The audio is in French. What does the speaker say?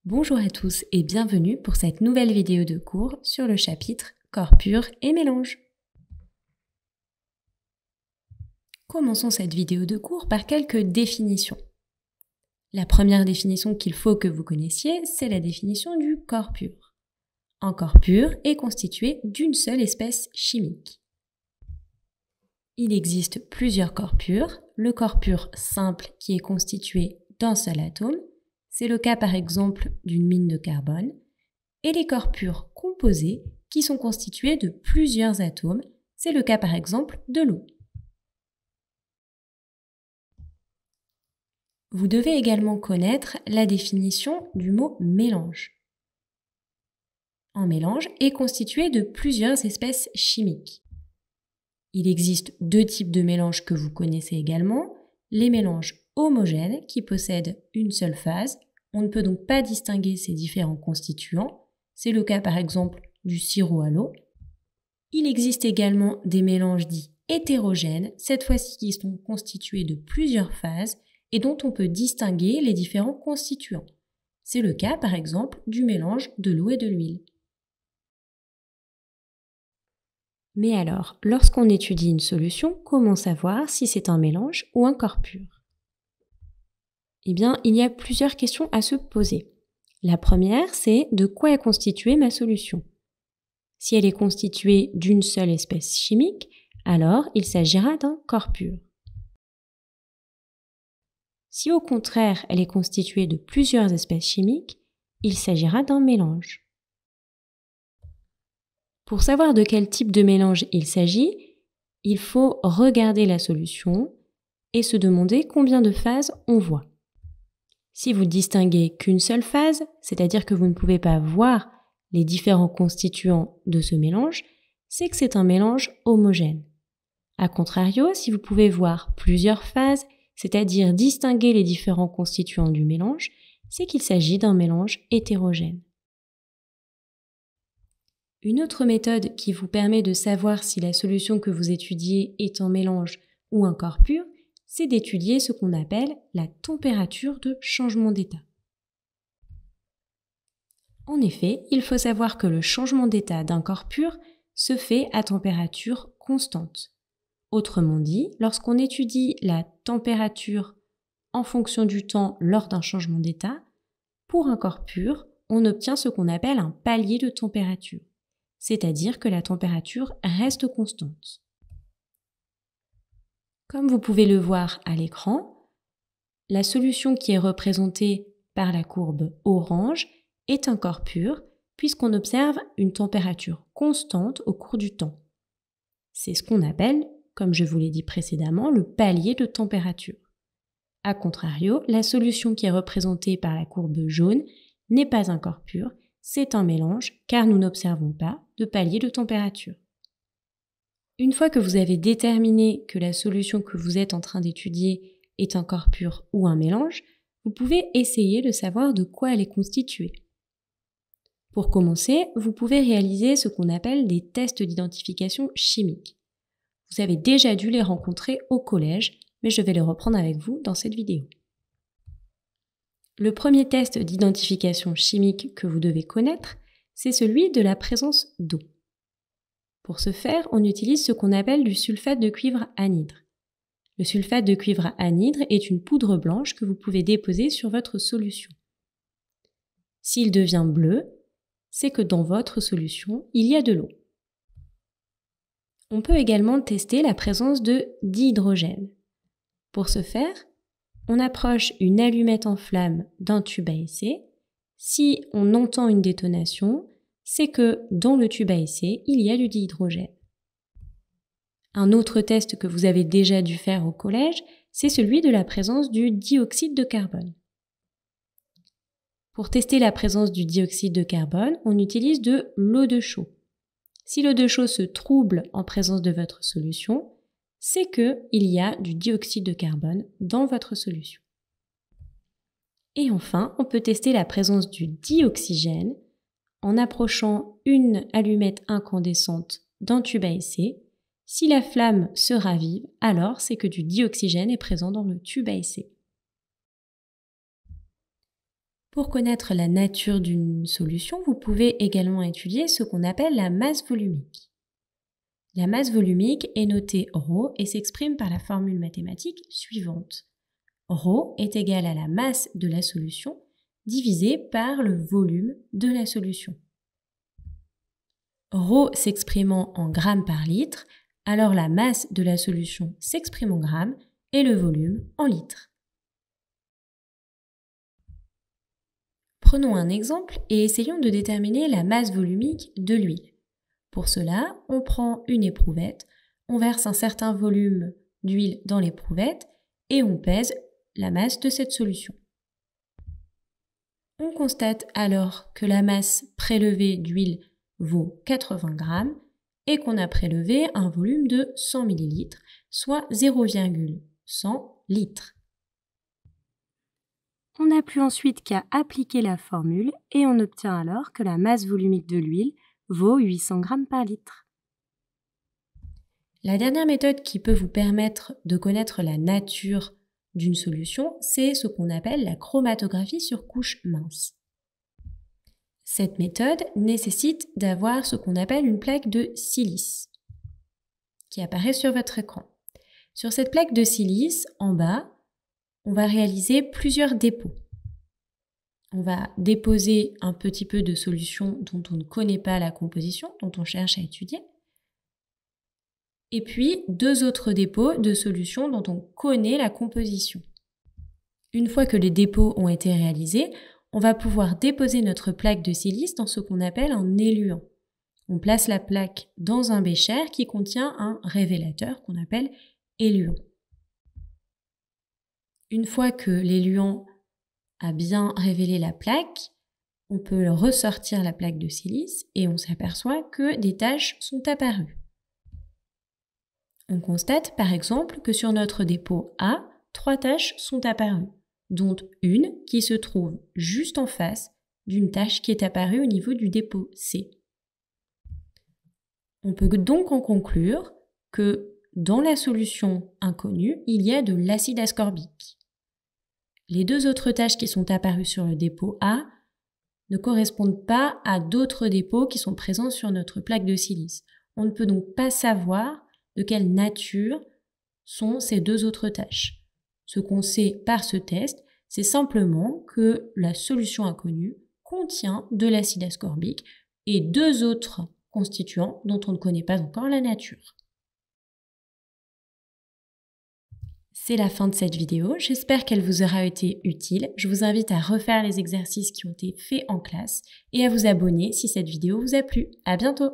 Bonjour à tous et bienvenue pour cette nouvelle vidéo de cours sur le chapitre Corps pur et mélange. Commençons cette vidéo de cours par quelques définitions. La première définition qu'il faut que vous connaissiez, c'est la définition du corps pur. Un corps pur est constitué d'une seule espèce chimique. Il existe plusieurs corps purs. Le corps pur simple qui est constitué d'un seul atome, c'est le cas par exemple d'une mine de carbone, et les corps purs composés qui sont constitués de plusieurs atomes, c'est le cas par exemple de l'eau. Vous devez également connaître la définition du mot mélange. Un mélange est constitué de plusieurs espèces chimiques. Il existe deux types de mélanges que vous connaissez également, les mélanges homogènes qui possèdent une seule phase. On ne peut donc pas distinguer ces différents constituants. C'est le cas par exemple du sirop à l'eau. Il existe également des mélanges dits hétérogènes, cette fois-ci qui sont constitués de plusieurs phases et dont on peut distinguer les différents constituants. C'est le cas par exemple du mélange de l'eau et de l'huile. Mais alors, lorsqu'on étudie une solution, comment savoir si c'est un mélange ou un corps pur ? Eh bien, il y a plusieurs questions à se poser. La première, c'est de quoi est constituée ma solution ? Si elle est constituée d'une seule espèce chimique, alors il s'agira d'un corps pur. Si au contraire elle est constituée de plusieurs espèces chimiques, il s'agira d'un mélange. Pour savoir de quel type de mélange il s'agit, il faut regarder la solution et se demander combien de phases on voit. Si vous distinguez qu'une seule phase, c'est-à-dire que vous ne pouvez pas voir les différents constituants de ce mélange, c'est que c'est un mélange homogène. A contrario, si vous pouvez voir plusieurs phases, c'est-à-dire distinguer les différents constituants du mélange, c'est qu'il s'agit d'un mélange hétérogène. Une autre méthode qui vous permet de savoir si la solution que vous étudiez est un mélange ou un corps pur, c'est d'étudier ce qu'on appelle la température de changement d'état. En effet, il faut savoir que le changement d'état d'un corps pur se fait à température constante. Autrement dit, lorsqu'on étudie la température en fonction du temps lors d'un changement d'état, pour un corps pur, on obtient ce qu'on appelle un palier de température, c'est-à-dire que la température reste constante. Comme vous pouvez le voir à l'écran, la solution qui est représentée par la courbe orange est un corps pur puisqu'on observe une température constante au cours du temps. C'est ce qu'on appelle, comme je vous l'ai dit précédemment, le palier de température. A contrario, la solution qui est représentée par la courbe jaune n'est pas un corps pur, c'est un mélange car nous n'observons pas de palier de température. Une fois que vous avez déterminé que la solution que vous êtes en train d'étudier est un corps pur ou un mélange, vous pouvez essayer de savoir de quoi elle est constituée. Pour commencer, vous pouvez réaliser ce qu'on appelle des tests d'identification chimique. Vous avez déjà dû les rencontrer au collège, mais je vais les reprendre avec vous dans cette vidéo. Le premier test d'identification chimique que vous devez connaître, c'est celui de la présence d'eau. Pour ce faire, on utilise ce qu'on appelle du sulfate de cuivre anhydre. Le sulfate de cuivre anhydre est une poudre blanche que vous pouvez déposer sur votre solution. S'il devient bleu, c'est que dans votre solution, il y a de l'eau. On peut également tester la présence de dihydrogène. Pour ce faire, on approche une allumette en flamme d'un tube à essai. Si on entend une détonation, c'est que dans le tube à essai, il y a du dihydrogène. Un autre test que vous avez déjà dû faire au collège, c'est celui de la présence du dioxyde de carbone. Pour tester la présence du dioxyde de carbone, on utilise de l'eau de chaux. Si l'eau de chaux se trouble en présence de votre solution, c'est qu'il y a du dioxyde de carbone dans votre solution. Et enfin, on peut tester la présence du dioxygène en approchant une allumette incandescente d'un tube à essai. Si la flamme se ravive, alors c'est que du dioxygène est présent dans le tube à essai. Pour connaître la nature d'une solution, vous pouvez également étudier ce qu'on appelle la masse volumique. La masse volumique est notée ρ et s'exprime par la formule mathématique suivante. ρ est égal à la masse de la solution divisé par le volume de la solution. ρ s'exprimant en grammes par litre, alors la masse de la solution s'exprime en grammes et le volume en litres. Prenons un exemple et essayons de déterminer la masse volumique de l'huile. Pour cela, on prend une éprouvette, on verse un certain volume d'huile dans l'éprouvette et on pèse la masse de cette solution. On constate alors que la masse prélevée d'huile vaut 80 grammes et qu'on a prélevé un volume de 100 ml, soit 0,100 litres. On n'a plus ensuite qu'à appliquer la formule et on obtient alors que la masse volumique de l'huile vaut 800 grammes par litre. La dernière méthode qui peut vous permettre de connaître la nature d'une solution, c'est ce qu'on appelle la chromatographie sur couche mince. Cette méthode nécessite d'avoir ce qu'on appelle une plaque de silice qui apparaît sur votre écran. Sur cette plaque de silice, en bas, on va réaliser plusieurs dépôts. On va déposer un petit peu de solution dont on ne connaît pas la composition, dont on cherche à étudier. Et puis, 2 autres dépôts de solution dont on connaît la composition. Une fois que les dépôts ont été réalisés, on va pouvoir déposer notre plaque de silice dans ce qu'on appelle un éluant. On place la plaque dans un bécher qui contient un révélateur qu'on appelle éluant. Une fois que l'éluant a bien révélé la plaque, on peut ressortir la plaque de silice et on s'aperçoit que des taches sont apparues. On constate par exemple que sur notre dépôt A, 3 taches sont apparues, dont une qui se trouve juste en face d'une tache qui est apparue au niveau du dépôt C. On peut donc en conclure que dans la solution inconnue, il y a de l'acide ascorbique. Les 2 autres taches qui sont apparues sur le dépôt A ne correspondent pas à d'autres dépôts qui sont présents sur notre plaque de silice. On ne peut donc pas savoir de quelle nature sont ces 2 autres taches. Ce qu'on sait par ce test, c'est simplement que la solution inconnue contient de l'acide ascorbique et 2 autres constituants dont on ne connaît pas encore la nature. C'est la fin de cette vidéo, j'espère qu'elle vous aura été utile. Je vous invite à refaire les exercices qui ont été faits en classe et à vous abonner si cette vidéo vous a plu. À bientôt!